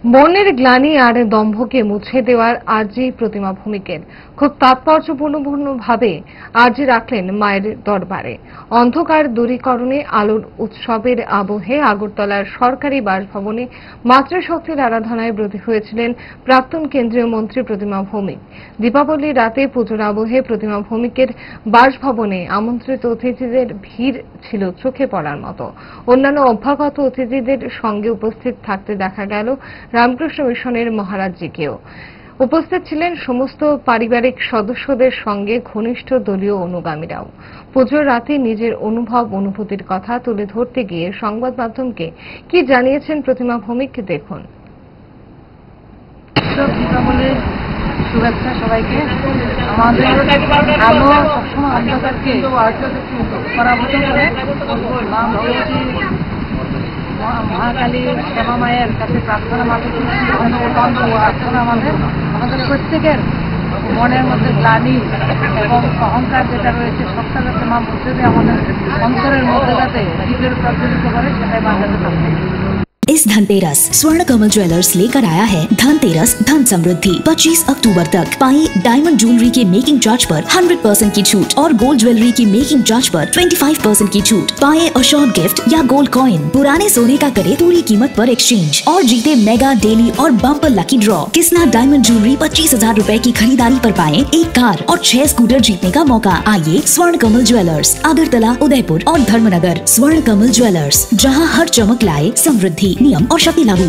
মনের গ্লানি আর দম্ভকে মুছে দেওয়ার আর্জি প্রতিমা ভৌমিকের খুব তাৎপর্যপূর্ণভাবে আর্জি রাখলেন মায়ের দরবারে। অন্ধকার দূরীকরণে আলোর উৎসবের আবহে আগরতলার সরকারি বাসভবনে মাতৃশক্তির আরাধনায় ব্রতী হয়েছিলেন প্রাক্তন কেন্দ্রীয় মন্ত্রী প্রতিমা ভৌমিক। দীপাবলির রাতে পুজোর আবহে প্রতিমা ভৌমিকের বাসভবনে আমন্ত্রিত অতিথিদের ভিড় ছিল চোখে পড়ার মতো। অন্যান্য অভ্যাগত অতিথিদের সঙ্গে উপস্থিত থাকতে দেখা গেল রামকৃষ্ণ মিশনের মহারাজজিকেও। উপস্থিত ছিলেন সমস্ত পারিবারিক সদস্যদের সঙ্গে ঘনিষ্ঠ দলীয় অনুগামীরাও। পুজোর রাতে নিজের অনুভূতির কথা তুলে ধরতে গিয়ে সংবাদ মাধ্যমকে কি জানিয়েছেন প্রতিমা ভৌমিক দেখুন। দীপাবলির শুভেচ্ছা সবাইকে। আমাদের আলো সবসময় অন্ধকারকে পরাভূত করে মা ভগবতী মহাকালী শ্যামা মায়ের কাছে প্রার্থনা প্রার্থনা আমাদের প্রত্যেকের মনের মধ্যে গ্লানি এবং অহংকার যেটা রয়েছে সবটা যাতে মা বুঝতে দিয়ে আমাদের অন্তরের মধ্যে যাতে দীপের প্রজ্বলিত করে সেটাই বাংলাতে থাকবে। इस धनतेरस स्वर्ण कमल ज्वेलर्स लेकर आया है धनतेरस धन समृद्धि। 25 अक्टूबर तक पाए डायमंड ज्वेलरी के मेकिंग चार्ज पर 100% की छूट और गोल्ड ज्वेलरी की मेकिंग चार्ज पर 25% की छूट। पाए अशोर्ड गिफ्ट या गोल्ड कॉइन। पुराने सोने का करे पूरी कीमत पर एक्सचेंज और जीते मेगा डेली और bumper lucky draw. Kisna diamond jewellery 25,000 रूपए की खरीदारी पर पाए एक कार और 6 स्कूटर जीतने का मौका। आइए स्वर्ण कमल ज्वेलर्स, अगरतला, उदयपुर और धर्मनगर। स्वर्ण कमल ज्वेलर्स, जहाँ हर चमक लाए समृद्धि। नियम और शर्तें लागू।